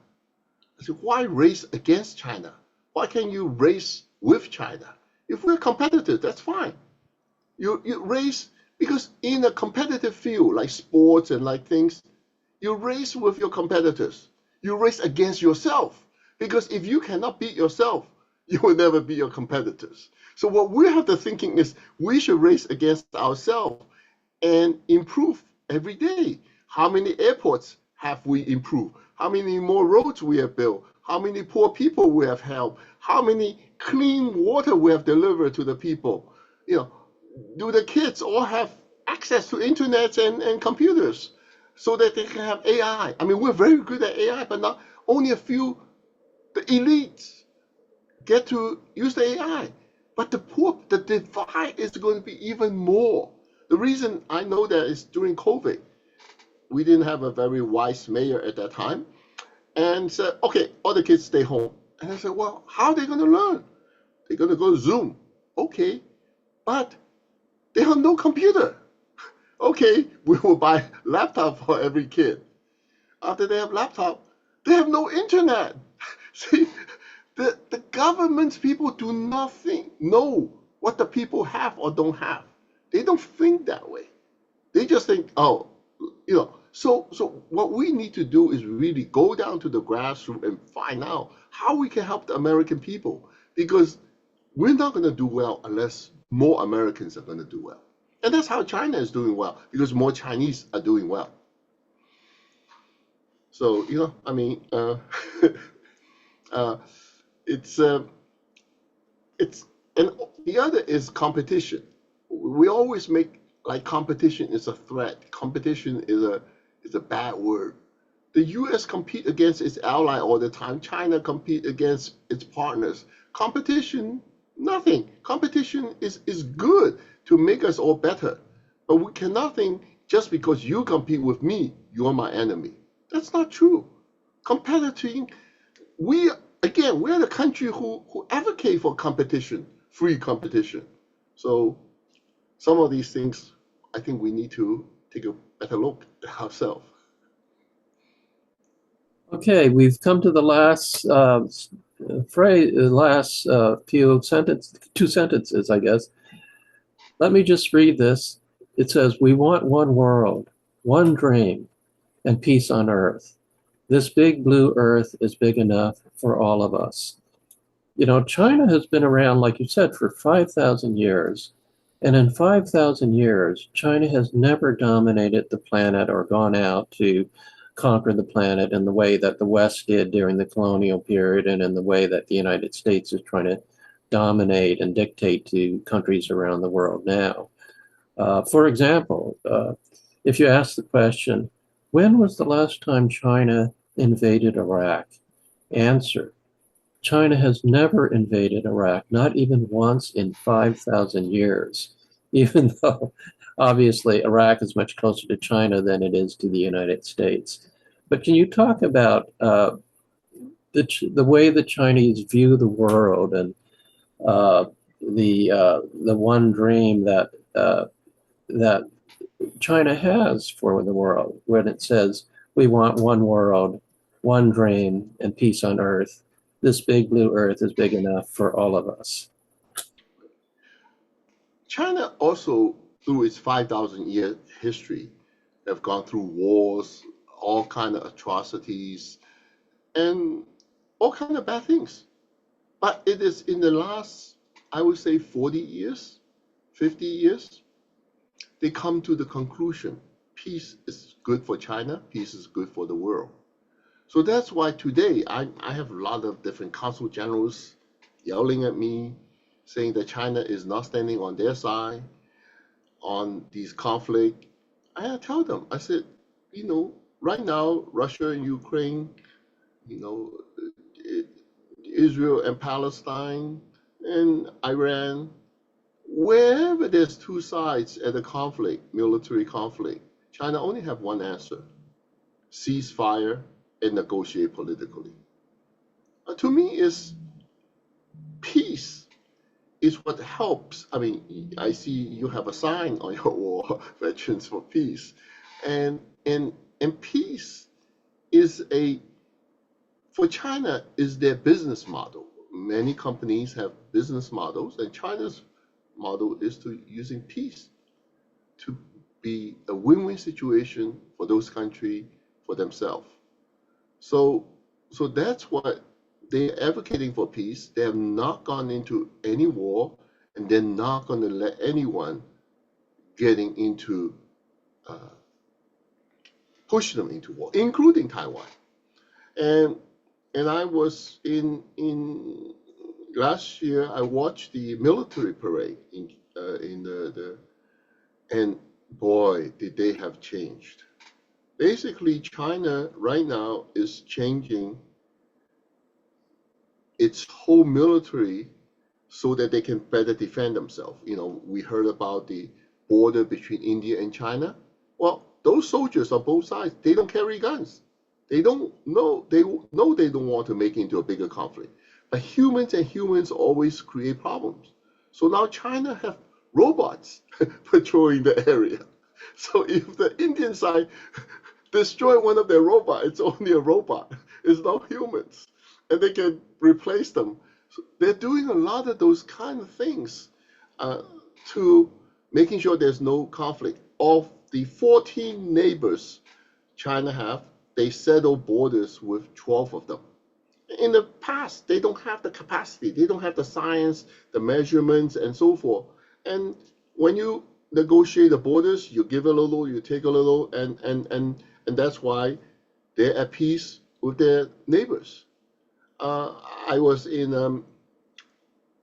I said, why race against China? Why can't you race with China? If we're competitors, that's fine. You race because in a competitive field like sports and like things, you race with your competitors. You race against yourself. Because if you cannot beat yourself, you will never beat your competitors. So what we have to thinking is we should race against ourselves and improve every day. How many airports have we improved? How many more roads we have built? How many poor people we have helped? How many clean water we have delivered to the people? You know, do the kids all have access to internet and computers so that they can have AI? I mean, we're very good at AI, but not only a few, the elites get to use the AI. But the poor, the divide is going to be even more. The reason I know that is during COVID, we didn't have a very wise mayor at that time, and said, okay, all the kids stay home. And I said, well, how are they going to learn? They're going to go to Zoom. Okay, but they have no computer. Okay, we will buy laptop for every kid. After they have laptop, they have no internet. See, the government's people do nothing, know what the people have or don't have. They don't think that way. They just think, oh, So what we need to do is really go down to the grassroots and find out how we can help the American people because we're not going to do well unless more Americans are going to do well. And that's how China is doing well because more Chinese are doing well. So, I mean, uh, it's it's and the other is competition. We always make like competition is a threat. Competition is a bad word. The U.S. compete against its ally all the time. China compete against its partners. Competition, nothing. Competition is good to make us all better. But we cannot think just because you compete with me, you're my enemy. That's not true. Competing, we again, we're the country who advocate for competition, free competition. So some of these things, I think we need to take a better look at ourselves. Okay, we've come to the last phrase, last few two sentences, I guess. Let me just read this. It says, "We want one world, one dream, and peace on earth. This big blue earth is big enough for all of us." China has been around, like you said, for 5,000 years. And in 5,000 years, China has never dominated the planet or gone out to conquer the planet in the way that the West did during the colonial period and in the way that the United States is trying to dominate and dictate to countries around the world now. For example, if you ask the question, when was the last time China invaded Iraq? Answer, China has never invaded Iraq, not even once in 5,000 years, even though obviously Iraq is much closer to China than it is to the United States. But can you talk about the way the Chinese view the world and uh, the one dream that China has for the world when it says we want one world, one dream, and peace on earth? This big blue earth is big enough for all of us. China also, through its 5,000-year history, have gone through wars, all kind of atrocities, and all kind of bad things. But it is in the last, I would say, 40 years, 50 years, they come to the conclusion peace is good for China, peace is good for the world. So that's why today I have a lot of different consul generals yelling at me, saying that China is not standing on their side on these conflict. I tell them, I said, right now, Russia and Ukraine, you know, it, Israel and Palestine and Iran, wherever there's two sides at a conflict, military conflict, China only have one answer: cease fire and negotiate politically. To me, is peace is what helps. I mean, I see you have a sign on your wall, Veterans for Peace, and and and peace is a for China is their business model. Many companies have business models, and China's model is to using peace to be a win-win situation for those countries for themselves. So, so that's what they're advocating for peace. They have not gone into any war, and they're not going to let anyone getting into uh, push them into war, including Taiwan. And and I was in last year. I watched the military parade in the and boy, did they have changed. Basically, China right now is changing its whole military so that they can better defend themselves. We heard about the border between India and China. Well, those soldiers on both sides, they don't carry guns. They know they don't want to make it into a bigger conflict. But humans and humans always create problems. So now China have robots patrolling the area. So if the Indian side destroy one of their robots, it's only a robot. It's not humans. And they can replace them. So they're doing a lot of those kind of things uh, to making sure there's no conflict. Of the 14 neighbors China have, they settle borders with 12 of them. In the past, they don't have the capacity, they don't have the science, the measurements, and so forth. And when you negotiate the borders, you give a little, you take a little, and that's why they're at peace with their neighbors. I was in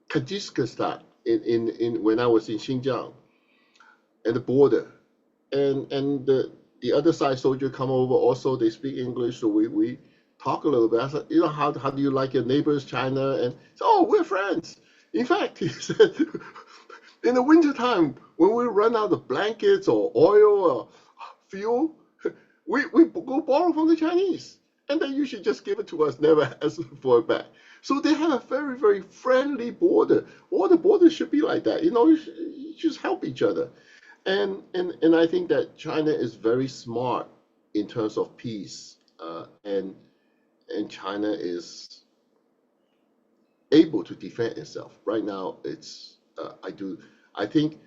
Kyrgyzstan when I was in Xinjiang at the border, and the other side soldier come over. Also, they speak English, so we talk a little bit. I said, how do you like your neighbors, China? And he said, oh, we're friends. In fact, he said, in the wintertime, when we run out of blankets or oil or fuel, we go borrow from the Chinese. And they usually just give it to us, never ask for it back. So they have a very, very friendly border. All the borders should be like that. You just help each other. And I think that China is very smart in terms of peace, and China is able to defend itself. Right now, I think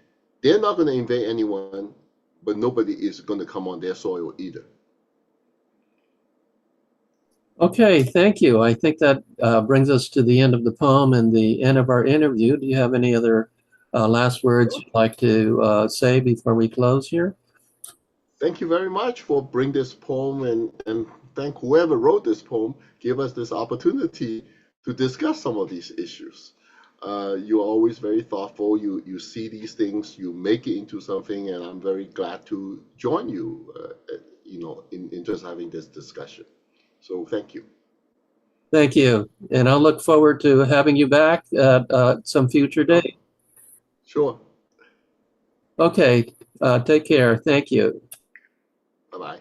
they're not going to invade anyone, but nobody is going to come on their soil either. Okay, thank you. I think that brings us to the end of the poem and the end of our interview. Do you have any other last words you'd like to say before we close here? Thank you very much for bringing this poem, and thank whoever wrote this poem, give us this opportunity to discuss some of these issues. You're always very thoughtful. You see these things, you make it into something, and I'm very glad to join you, in just having this discussion. So thank you. Thank you. And I'll look forward to having you back at some future Sure. date. Sure. Okay, take care. Thank you. Bye bye.